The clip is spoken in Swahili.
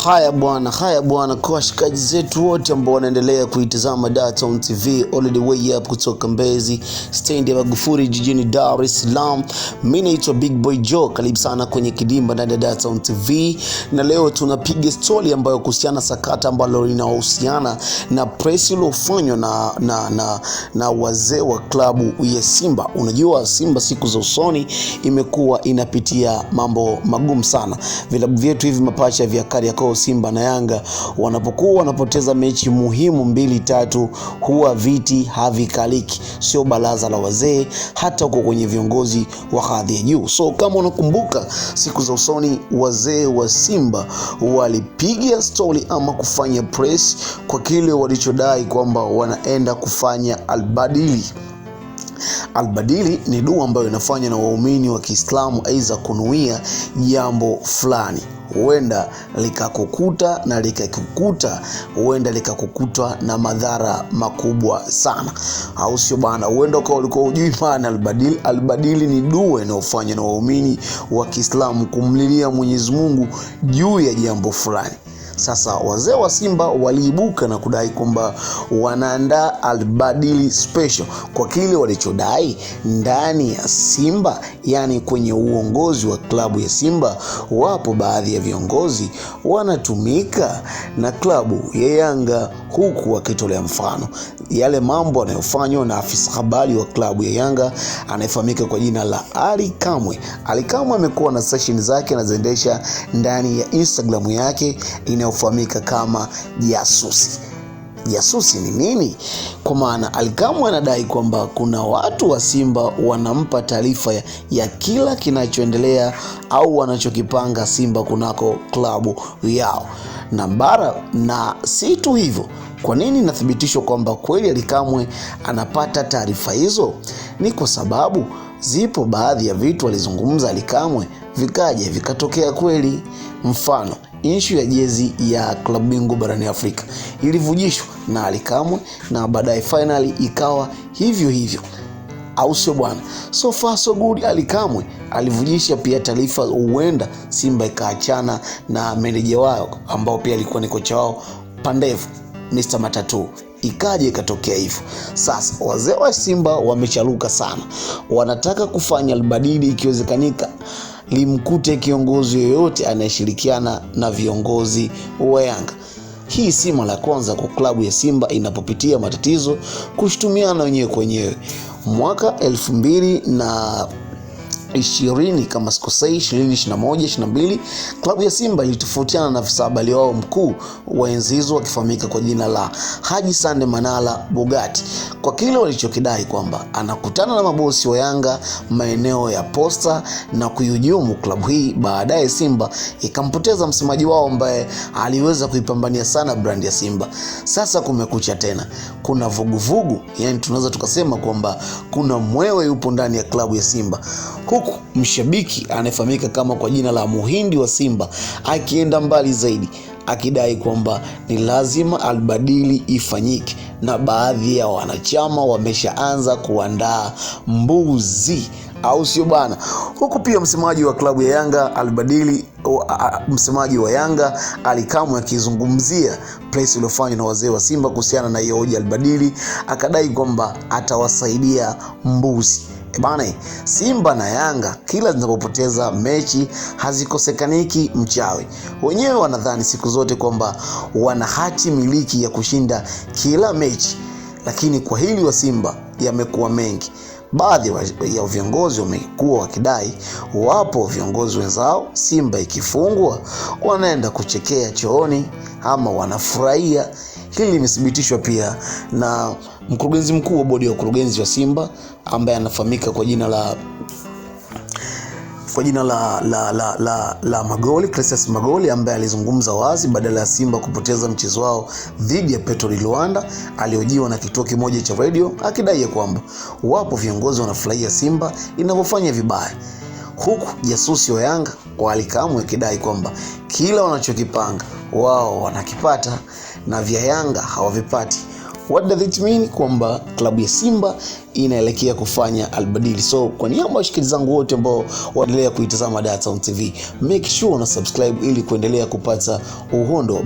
Haya bwana, kwa washikaji zetu wote ambao wanaendelea kuitazama Dar-Town TV all the way up kutoka Mbezi stand ya Magufuli jijini Dar es Salaam. Mimi naitwa Big Boy Joe, karibu sana kwenye kidimba ndani ya Dar-Town TV, na leo tunapiga story ambayo kuhusiana sakata ambalo linahusiana na press iliyofanywa na wazee wa klabu ya Simba. Unajua Simba siku za usoni imekuwa inapitia mambo magumu sana. Vilabu vyetu hivi mapacha vya Kariakoo, Simba na Yanga, wanapokuwa wanapoteza mechi muhimu 2-3 huwa viti havikaliki, sio baraza la wazee, hata uko kwenye viongozi wa hadhi ya juu. So kama unakumbuka siku za usoni wazee wa Simba walipiga story ama kufanya press kwa kile walichodai kwamba wanaenda kufanya albadili. Albadili ni dua ambayo inafanywa na waumini wa Kiislamu aidha kunuia jambo fulani. Huenda likakukuta na likakukuta, huenda likakukutwa na madhara makubwa sana, au sio bana? Huenda kwa ulikuwa hujui maana albadili. Albadili ni dua inayofanywa na waumini wa Kiislamu kumlilia Mwenyezi Mungu juu ya jambo fulani. Sasa wazee wa Simba waliibuka na kudai kwamba wanaandaa albadili special kwa kile walichodai ndani ya Simba, yani kwenye uongozi wa klabu ya Simba wapo baadhi ya viongozi wanatumika na klabu ya Yanga, huku wakitolea mfano yale mambo yanayofanywa na afisa habari wa klabu ya Yanga anayefahamika kwa jina la Ali Kamwe. Ali Kamwe amekuwa na session zake anazoendesha ndani ya Instagram yake inayofahamika kama Jasusi. Jasusi ni nini? Kwa maana Ali Kamwe anadai kwamba kuna watu wa Simba wanampa taarifa ya kila kinachoendelea au wanachokipanga Simba kunako klabu yao. Na si tu hivyo, kwa nini nathibitishwa kwamba kweli Ali Kamwe anapata taarifa hizo? Ni kwa sababu zipo baadhi ya vitu alizungumza Ali Kamwe vikaja vikatokea kweli. Mfano, issue ya jezi ya klabu bingwa barani Afrika ilivujishwa na Ali Kamwe na baadaye finally ikawa hivyo, au sio bwana? So far so good. Ali Kamwe alivujisha pia taarifa huenda Simba ikaachana na meneja wao ambao pia alikuwa ni kocha wao Pandevu, Mr. Matatu. Ikaje ikatokea hivyo. Sasa wazee wa Simba wamecharuka sana, wanataka kufanya albadili ikiwezekanika limkute kiongozi yoyote anayeshirikiana na viongozi wa Yanga. Hii si mara ya kwanza kwa klabu ya Simba inapopitia matatizo kushtumiana wenyewe kwenyewe. Mwaka 2020 kama sikosei, 2021-22 klabu ya Simba ilitofautiana na afisa habari wao mkuu wa enzi hizo akifahamika kwa jina la Haji Sande Manara Bugatti, kwa kile walichokidai kwamba anakutana na mabosi wa Yanga maeneo ya Posta na kuihujumu klabu hii. Baadaye Simba ikampoteza msemaji wao ambaye aliweza kuipambania sana brand ya Simba. Sasa kumekucha tena, kuna vuguvugu, yani tunaweza tukasema kwamba kuna mwewe yupo ndani ya klabu ya Simba, huku mshabiki anayefahamika kama kwa jina la Muhindi wa Simba akienda mbali zaidi akidai kwamba ni lazima albadili ifanyike, na baadhi ya wanachama wameshaanza kuandaa mbuzi, au sio bana? Huku pia msemaji wa klabu ya Yanga albadili, msemaji wa Yanga Ali Kamwe akizungumzia press iliyofanywa na wazee wa Simba kuhusiana na hiyo hoja albadili, akadai kwamba atawasaidia mbuzi. Bana, Simba na Yanga kila zinapopoteza mechi hazikosekaniki mchawi. Wenyewe wanadhani siku zote kwamba wana hati miliki ya kushinda kila mechi, lakini kwa hili wa Simba yamekuwa mengi. Baadhi ya viongozi wamekuwa wakidai wapo viongozi wenzao Simba ikifungwa wanaenda kuchekea chooni ama wanafurahia. Hili limethibitishwa pia na mkurugenzi mkuu wa bodi ya ukurugenzi wa Simba ambaye anafahamika kwa jina la Magoli, Christus Magoli, ambaye alizungumza wazi badala ya Simba kupoteza mchezo wao dhidi ya Petro di Luanda. Aliojiwa na kituo kimoja cha radio akidai kwamba wapo viongozi wanafurahia Simba inavyofanya vibaya, huku jasusi wa Yanga Ali Kamwe akidai kwamba kila wanachokipanga wao wanakipata na vya Yanga hawavipati. What does it mean? Kwamba klabu ya Simba inaelekea kufanya albadili. So kwa niaba ya washikaji zangu wote ambao wanaendelea kuitazama Dar Town TV, make sure una subscribe ili kuendelea kupata uhondo